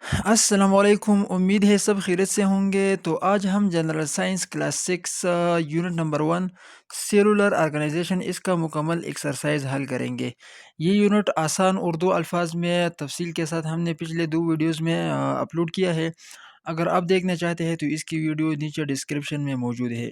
السلام علیکم، امید ہے سب خیریت سے ہوں گے۔ تو آج ہم general science class 6 unit number 1 cellular organization اس کا مکمل ایکسرسائز حل کریں گے۔ یہ یونٹ آسان اردو الفاظ میں تفصیل کے ساتھ ہم نے پچھلے 2 ویڈیوز میں اپلوڈ کیا ہے۔ اگر آپ دیکھنا چاہتے ہیں تو اس کی ویڈیو نیچے ڈسکرپشن میں موجود ہے۔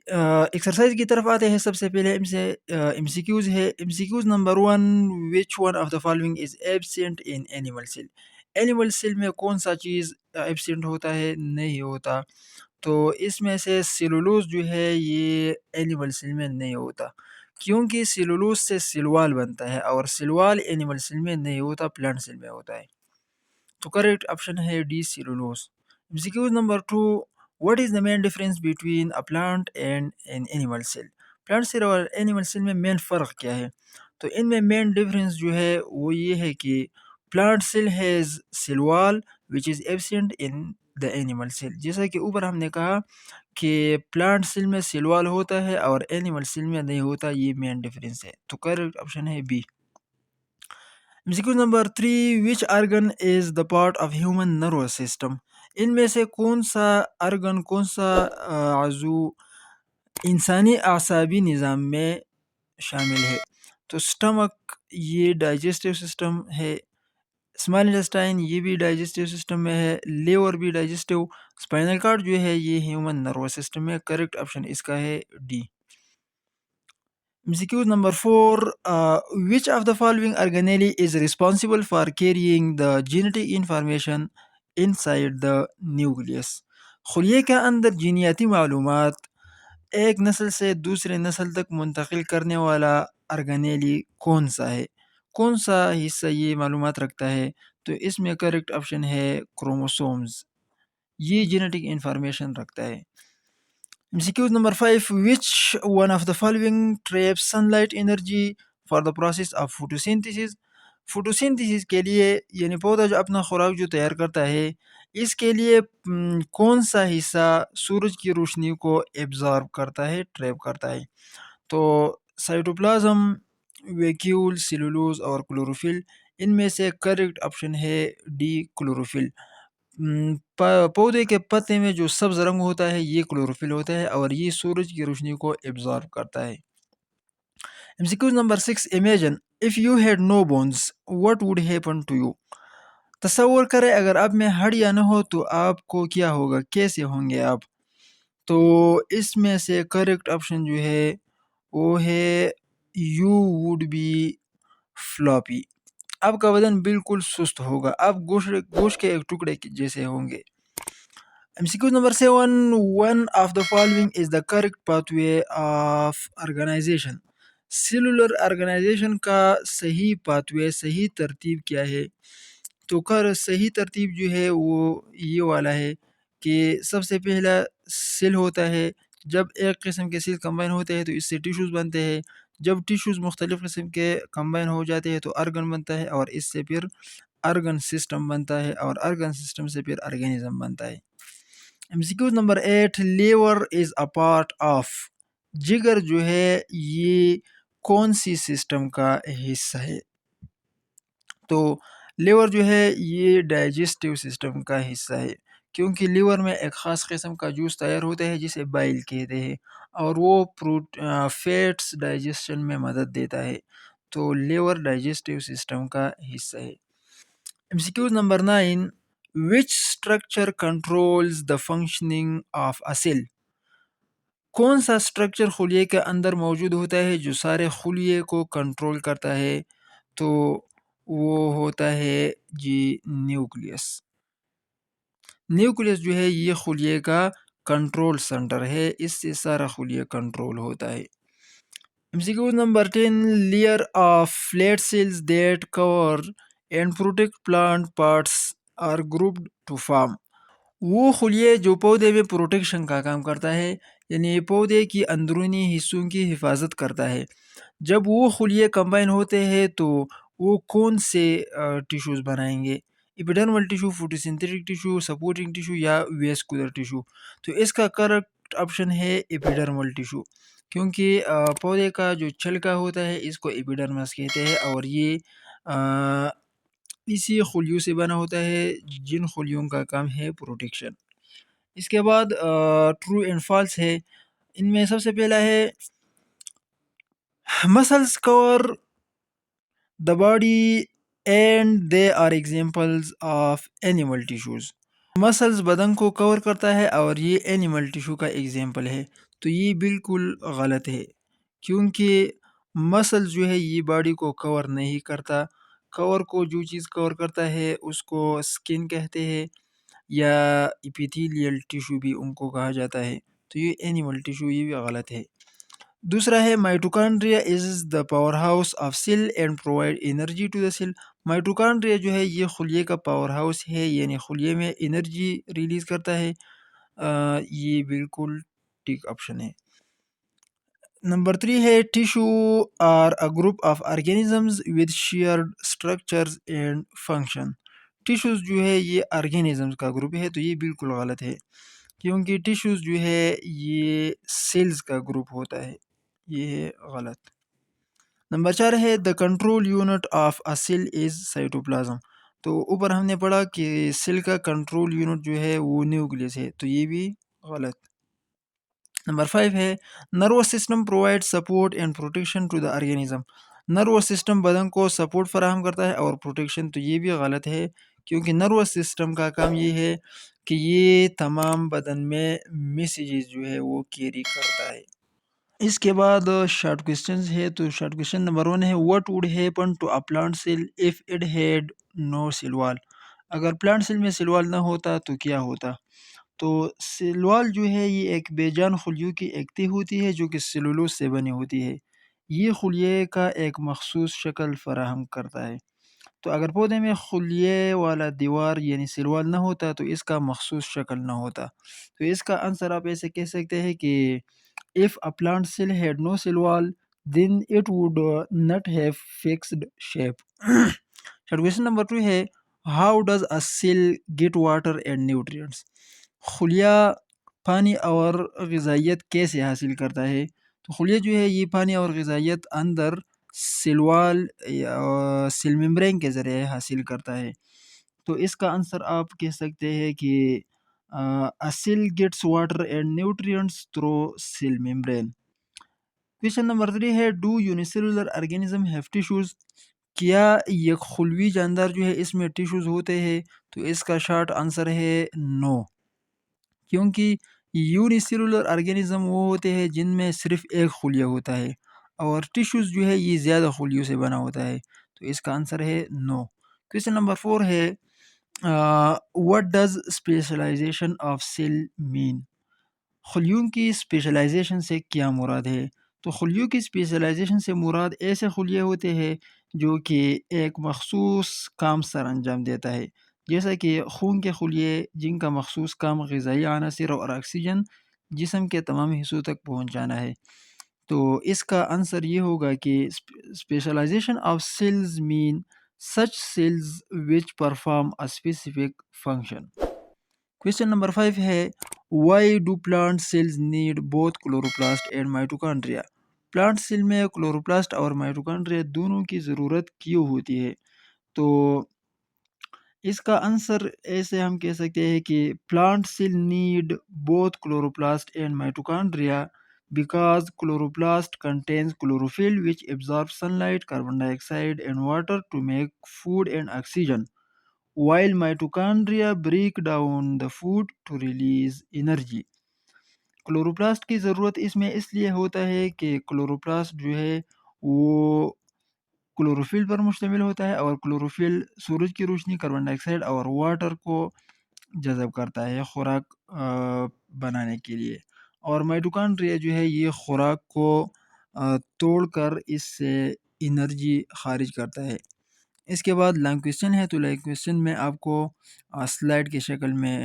ایکسرسائز کی طرف آتے ہیں۔ سب سے پہلے ایم سی کیوز ہے۔ M C Qs number 1، which one of the following is absent in animal cell? Animal cell میں کون سا چیز ایبسینٹ ہوتا ہے؟ نہیں ہوتا۔ تو اس میں سے سیلولوز جو ہے یہ اینیمل سیل میں نہیں ہوتا، کیونکہ سیلولوز سے سلوال بنتا ہے، اور سلوال اینیمل سیل میں نہیں ہوتا، پلانٹ سیل میں ہوتا ہے۔ تو کریکٹ آپشن ہے D, cellulose. M C Qs number 2، what is the main difference between a plant and an animal cell؟ Plant cell اور اینیمل سیل میں مین فرق کیا ہے؟ تو ان میں مین ڈفرینس جو ہے وہ یہ ہے کہ plant cell has cell wall which is absent in the animal cell. جیسا کہ اوپر ہم نے کہا کہ پلانٹ سیل میں سیل وال ہوتا ہے اور اینیمل سیل میں نہیں ہوتا، یہ مین ڈفرینس ہے۔ تو کریکٹ آپشن ہے b. MCQ number 3، which organ is the part of human nervous system? ان میں سے کون سا آرگن، کون سا عضو انسانی اعصابی نظام میں شامل ہے؟ تو سٹمک یہ ڈائجسٹیو سسٹم ہے، اسمال انٹسٹائن یہ بھی ڈائجسٹیو سسٹم میں ہے، لیور بھی ڈائجسٹیو، اسپائنل کارڈ جو ہے یہ ہیومن نروس سسٹم میں۔ کریکٹ آپشن اس کا ہے D. MCQ number 4، which of the following organelle is responsible for carrying the genetic information inside the nucleus؟ خلیے کے اندر جینیاتی معلومات ایک نسل سے دوسرے نسل تک منتقل کرنے والا ارگنیلی کون سا ہے؟ کون سا حصہ یہ معلومات رکھتا ہے؟ تو اس میں کریکٹ آپشن ہے کروموسومز، یہ جینیٹک انفارمیشن رکھتا ہے۔ MCQ number 5، which one of the following traps sunlight energy for the process of photosynthesis؟ فوٹوسینتھیسس کے لیے یعنی پودا جو اپنا خوراک جو تیار کرتا ہے، اس کے لیے کون سا حصہ سورج کی روشنی کو ایبزارب کرتا ہے، ٹریپ کرتا ہے؟ تو سائٹوپلازم، ویکیول، سیلولوز اور کلوروفل۔ ان میں سے کریکٹ آپشن ہے ڈی، کلوروفل۔ پودے کے پتے میں جو سبز رنگ ہوتا ہے یہ کلوروفل ہوتا ہے، اور یہ سورج کی روشنی کو ایبزارب کرتا ہے۔ MCQ number 6، imagine if you had no bones what would happen to you؟ تصور کرے اگر آپ میں ہڈیاں نہ ہو تو آپ کو کیا ہوگا، کیسے ہوں گے آپ؟ تو اس میں سے کریکٹ آپشن جو ہے وہ ہے you would be floppy، آپ کا بدن بالکل سست ہوگا، آپ گوشت کے ایک ٹکڑے جیسے ہوں گے۔ MCQ number 7، one of the following is the correct pathway of organization؟ Cellular organization کا صحیح پاتوے، صحیح ترتیب کیا ہے؟ تو صحیح ترتیب جو ہے وہ یہ والا ہے کہ سب سے پہلا سیل ہوتا ہے، جب ایک قسم کے سیل کمبائن ہوتے ہیں تو اس سے ٹیشوز بنتے ہیں، جب ٹیشوز مختلف قسم کے کمبائن ہو جاتے ہیں تو آرگن بنتا ہے، اور اس سے پھر آرگن سسٹم بنتا ہے، اور آرگن سسٹم سے پھر آرگینزم بنتا ہے۔ MCQ number 8، liver is a part of? جگر جو ہے یہ کون سی سسٹم کا حصہ ہے؟ تو لیور جو ہے یہ ڈائجسٹیو سسٹم کا حصہ ہے، کیونکہ لیور میں ایک خاص قسم کا جوس تیار ہوتا ہے جسے بائل کہتے ہیں، اور وہ فیٹس ڈائجسشن میں مدد دیتا ہے۔ تو لیور ڈائجسٹیو سسٹم کا حصہ ہے۔ MCQ number 9، which structure controls the functioning of a cell؟ کون سا سٹرکچر خلیے کے اندر موجود ہوتا ہے جو سارے خلیے کو کنٹرول کرتا ہے؟ تو وہ ہوتا ہے جی نیوکلیس۔ نیوکلیس جو ہے یہ خلیے کا کنٹرول سنٹر ہے، اس سے سارا خلیہ کنٹرول ہوتا ہے۔ MCQ number 10، layer of flat cells that cover and protect plant parts are grouped to form? وہ خلیے جو پودے میں پروٹیکشن کا کام کرتا ہے، یعنی پودے کی اندرونی حصوں کی حفاظت کرتا ہے، جب وہ خلیے کمبائن ہوتے ہیں تو وہ کون سے ٹیشوز بنائیں گے؟ ایپیڈرمل ٹیشو، فوٹوسنتھیٹک ٹیشو، سپورٹنگ ٹیشو یا ویسکولر ٹیشو؟ تو اس کا کریکٹ آپشن ہے ایپیڈرمل ٹیشو، کیونکہ پودے کا جو چھلکا ہوتا ہے اس کو ایپیڈرمس کہتے ہیں، اور یہ اسی خلیوں سے بنا ہوتا ہے جن خلیوں کا کام ہے پروٹیکشن۔ اس کے بعد ٹرو اینڈ فالس ہے، ان میں سب سے پہلا ہے muscles cover the body and they are examples of animal tissues. Muscles بدن کو کور کرتا ہے اور یہ اینیمل ٹیشو کا ایگزامپل ہے، تو یہ بالکل غلط ہے، کیونکہ مسل جو ہے یہ باڈی کو کور نہیں کرتا۔ کور کو جو چیز کور کرتا ہے اس کو سکن کہتے ہیں، یا ایپیتھیلیل ٹیشو بھی ان کو کہا جاتا ہے، تو یہ اینیمل ٹیشو یہ بھی غلط ہے۔ دوسرا ہے mitochondria is the power house of cell and provide energy to the cell. Mitochondria جو ہے یہ خلیے کا پاور ہاؤس ہے، یعنی خلیے میں انرجی ریلیز کرتا ہے، یہ بالکل ٹھیک آپشن ہے۔ نمبر 3 ہے tissue are a group of organisms with shared structures and function. Tissues جو ہے یہ آرگینزمز کا گروپ ہے، تو یہ بالکل غلط ہے، کیونکہ ٹیشوز جو ہے یہ سیلز کا گروپ ہوتا ہے، یہ ہے غلط۔ نمبر 4 ہے the control unit of a cell is cytoplasm. تو اوپر ہم نے پڑھا کہ سیل کا کنٹرول یونٹ جو ہے وہ نیوکلیس ہے، تو یہ بھی غلط۔ نمبر 5 ہے nervous system provide support and protection to the organism. Nervous system بدن کو سپورٹ فراہم کرتا ہے اور پروٹیکشن، تو یہ بھی غلط ہے، کیونکہ نروس سسٹم کا کام یہ ہے کہ یہ تمام بدن میں میسیجز جو ہے وہ کیری کرتا ہے۔ اس کے بعد شارٹ کوسچنز ہے، تو شارٹ کوسچن نمبر 1 ہے what would happen to a plant cell if it had no cell wall. اگر پلانٹ سیل میں سیل وال نہ ہوتا تو کیا ہوتا؟ تو سیل وال جو ہے یہ ایک بے جان خلیوں کی ایک تہہ ہوتی ہے جو کہ سیلولوز سے بنی ہوتی ہے، یہ خلیے کا ایک مخصوص شکل فراہم کرتا ہے۔ تو اگر پودے میں خلیے والا دیوار یعنی سیل وال نہ ہوتا تو اس کا مخصوص شکل نہ ہوتا، تو اس کا آنسر آپ ایسے کہہ سکتے ہیں کہ if a plant cell had no cell wall then it would not have fixed shape۔ question number 2 ہے how does a cell get water and nutrients۔ خلیہ پانی اور غذائیت کیسے حاصل کرتا ہے؟ تو خلیہ جو ہے یہ پانی اور غذائیت اندر سیل وال یا سیل ممبرین کے ذریعے حاصل کرتا ہے، تو اس کا آنسر آپ کہہ سکتے ہیں کہ a cell gets water and nutrients through cell membrane۔ question number 3 ہے do unicellular organism have tissues۔ کیا یک خلوی جاندار جو ہے اس میں ٹیشوز ہوتے ہیں؟ تو اس کا شارٹ آنسر ہے نو، کیونکہ یونی سیلولر آرگینزم وہ ہوتے ہیں جن میں صرف ایک خلیہ ہوتا ہے، اور ٹیشوز جو ہے یہ زیادہ خلیوں سے بنا ہوتا ہے، تو اس کا آنسر ہے نو۔ کویشچن نمبر 4 ہے what does specialization of cell mean۔ خلیوں کی اسپیشلائزیشن سے کیا مراد ہے؟ تو خلیوں کی اسپیشلائزیشن سے مراد ایسے خلیے ہوتے ہیں جو کہ ایک مخصوص کام سر انجام دیتا ہے، جیسا کہ خون کے خلیے جن کا مخصوص کام غذائی عناصر اور آکسیجن جسم کے تمام حصوں تک پہنچانا ہے، تو اس کا آنسر یہ ہوگا کہ اسپیشلائزیشن آف سیلز مین such cells which perform a specific function۔ question number 5 ہے why do plant cells need both chloroplast and mitochondria۔ Plant cell میں کلوروپلاسٹ اور مائٹوکانڈریا دونوں کی ضرورت کیوں ہوتی ہے؟ تو اس کا آنسر ایسے ہم کہہ سکتے ہیں کہ plant cell need both chloroplast and mitochondria because chloroplast contains chlorophyll which absorbs sunlight, carbon dioxide and water to make food and oxygen, while mitochondria break down the food to release energy۔ Chloroplast کی ضرورت اس میں اس لیے ہوتا ہے کہ chloroplast جو ہے وہ کلوروفل پر مشتمل ہوتا ہے، اور کلوروفل سورج کی روشنی، کاربن ڈائی آکسائڈ اور واٹر کو جذب کرتا ہے خوراک بنانے کے لیے، اور مائٹوکانڈریا جو ہے یہ خوراک کو توڑ کر اس سے انرجی خارج کرتا ہے۔ اس کے بعد لانگ کویسچن ہے، تو لانگ کویسچن میں آپ کو سلائڈ کی شکل میں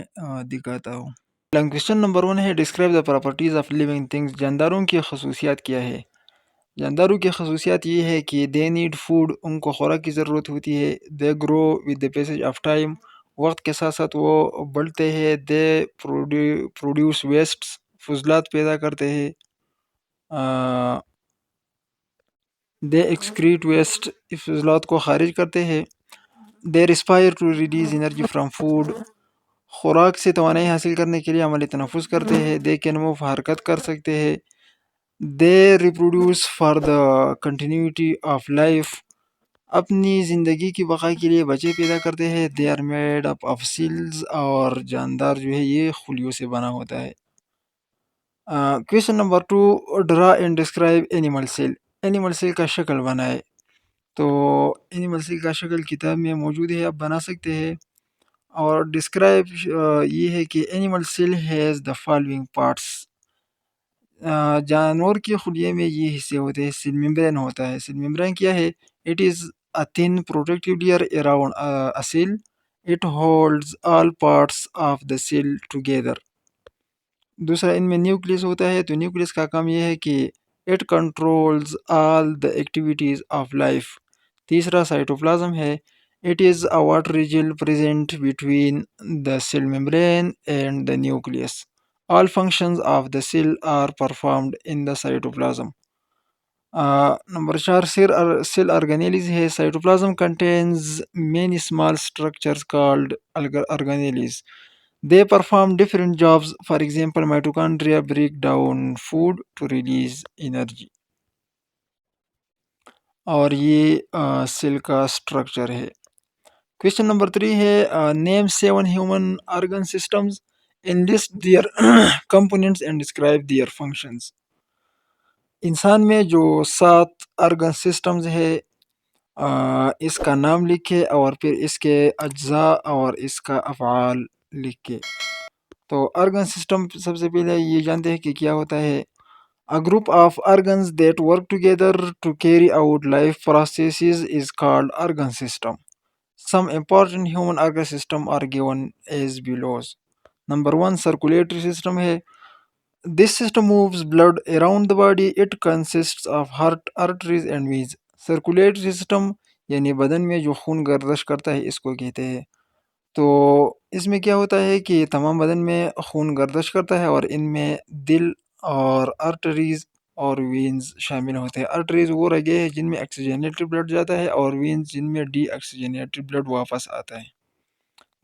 دکھاتا ہوں۔ لانگ کویسچن نمبر 1 ہے describe the properties of living things. جانداروں کی خصوصیات کیا ہے؟ جانداروں کی خصوصیات یہ ہے کہ دے نیڈ فوڈ، ان کو خوراک کی ضرورت ہوتی ہے، they grow with the passage of time, وقت کے ساتھ ساتھ وہ بڑھتے ہیں، دے پروڈیوس ویسٹس، فضلات پیدا کرتے ہیں، دے ایکسکریٹ ویسٹ، فضلات کو خارج کرتے ہیں، they respire to release energy from food. خوراک سے توانائی حاصل کرنے کے لیے عملی تنفس کرتے ہیں. دے کین موو حرکت کر سکتے ہیں. They reproduce for the continuity of life. اپنی زندگی کی بقا کے لیے بچے پیدا کرتے ہیں. They are made up of cells. اور جاندار جو ہے یہ خلیوں سے بنا ہوتا ہے. Question number 2، draw and describe animal cell. Animal cell کا شکل بنائے. تو اینیمل سیل کا شکل کتاب میں موجود ہے، آپ بنا سکتے ہیں. اور ڈسکرائب یہ ہے کہ animal cell has the following parts. جانور کی خلیے میں یہ حصے ہوتے ہیں. سیل ممبرین ہوتا ہے. سیل ممبرین کیا ہے؟ It is a thin protective layer around a cell. It holds all parts of the cell together. دوسرا ان میں نیوکلیس ہوتا ہے. تو نیوکلیس کا کام یہ ہے کہ it controls all the activities of life. تیسرا سائٹوپلازم ہے. It is a watery gel present between the cell membrane and the nucleus. All functions of the cell are performed in the cytoplasm. Number 4، cell organelles ہے. Cytoplasm contains many small structures called organelles. They perform different jobs. For example, mitochondria break down food to release energy. اور یہ cell کا structure ہے. Question number 3 ہے، نیم 7 human organ systems and list their components and describe their functions. انسان میں جو 7 organ systems ہے اس کا نام لکھے اور پھر اس کے اجزاء اور اس کا افعال لکھے. تو آرگن سسٹم سب سے پہلے یہ جانتے ہیں کہ کیا ہوتا ہے. A group of organs that work together to carry out life processes is called organ system. Some important human organ system are given as below. Number 1، circulatory system ہے. This system moves blood around the body. It consists of heart, arteries and veins. Circulatory system یعنی بدن میں جو خون گردش کرتا ہے اس کو کہتے ہیں. تو اس میں کیا ہوتا ہے کہ تمام بدن میں خون گردش کرتا ہے اور ان میں دل اور آرٹریز اور وینز شامل ہوتے ہیں. آرٹریز وہ رگیں ہیں جن میں آکسیجنیٹڈ بلڈ جاتا ہے اور وینز جن میں ڈی آکسیجنیٹڈ بلڈ واپس آتا ہے.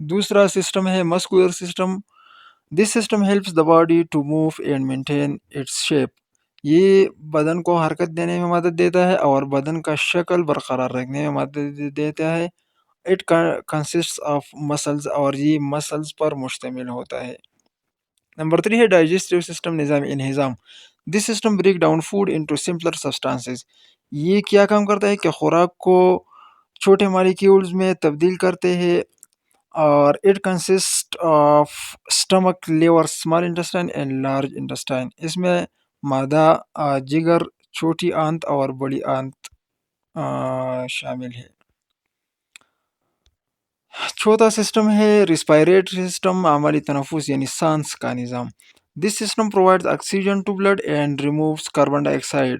دوسرا سسٹم ہے muscular system. This system helps the body to move and maintain its shape. یہ بدن کو حرکت دینے میں مدد دیتا ہے اور بدن کا شکل برقرار رکھنے میں مدد دیتا ہے. اٹ کنسسٹس آف مسلز اور یہ مسلز پر مشتمل ہوتا ہے. نمبر 3 ہے ڈائجسٹیو سسٹم، نظام انہضام. This system break down food into simpler substances. یہ کیا کام کرتا ہے کہ خوراک کو چھوٹے مالیکیولز میں تبدیل کرتے ہیں. اور it consist of stomach, liver, small intestine and large intestine. اس میں معدہ، جگر، چھوٹی آنت اور بڑی آنت شامل ہے. چوتھا سسٹم ہے ریسپائریٹری سسٹم، عملی تنفس یعنی سانس کا نظام. This system provides oxygen to blood and removes carbon ڈائی آکسائڈ.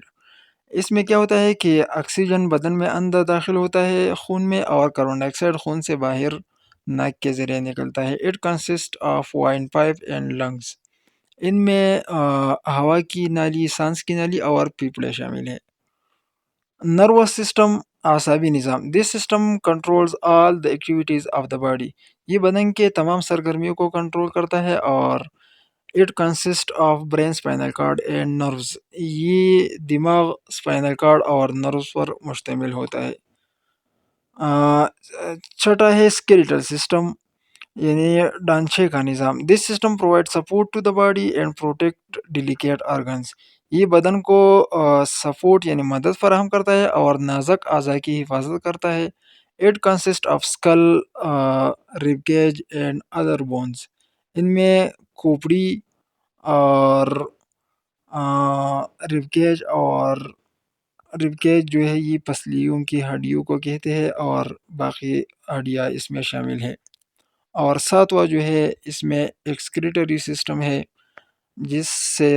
اس میں کیا ہوتا ہے کہ آکسیجن بدن میں اندر داخل ہوتا ہے خون میں اور کاربن ڈائی آکسائڈ خون سے باہر ناک کے ذریعے نکلتا ہے. It consist of windpipe and lungs. ان میں ہوا کی نالی، سانس کی نالی اور پھیپھڑے شامل ہیں. نروس سسٹم، اعصابی نظام. This system controls all the activities of the body. یہ بدن کے تمام سرگرمیوں کو کنٹرول کرتا ہے. اور it consist of brain, spinal cord and nerves. یہ دماغ، اسپائنل کارڈ اور نروز پر مشتمل ہوتا ہے. چھٹا ہے اسکیلیٹل سسٹم یعنی ڈانچے کا نظام. This system provide support to the body and protect delicate organs. یہ بدن کو سپورٹ یعنی مدد فراہم کرتا ہے اور نازک اعضاء کی حفاظت کرتا ہے. It consist of skull, rib cage and other bones. ان میں کھوپڑی اور ریب کیج جو ہے یہ پسلیوں کی ہڈیوں کو کہتے ہیں اور باقی ہڈیاں اس میں شامل ہیں. اور ساتواں جو ہے اس میں ایکسکریٹری سسٹم ہے جس سے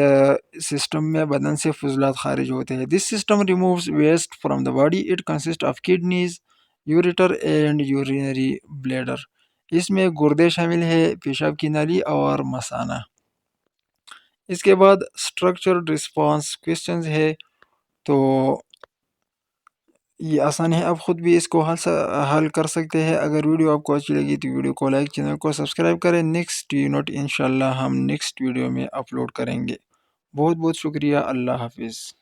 سسٹم میں بدن سے فضلات خارج ہوتے ہیں. This system removes waste from the body. It consist of kidneys, ureter and urinary bladder. اس میں گردے شامل ہے، پیشاب کی نالی اور مثانہ. اس کے بعد اسٹرکچرڈ رسپانس کویشچنز ہے. تو یہ آسان ہے، آپ خود بھی اس کو حل کر سکتے ہیں۔ اگر ویڈیو آپ کو اچھی لگی تو ویڈیو کو لائک، چینل کو سبسکرائب کریں۔ نیکسٹ یونٹ انشاءاللہ ہم نیکسٹ ویڈیو میں اپلوڈ کریں گے۔ بہت بہت شکریہ، اللہ حافظ۔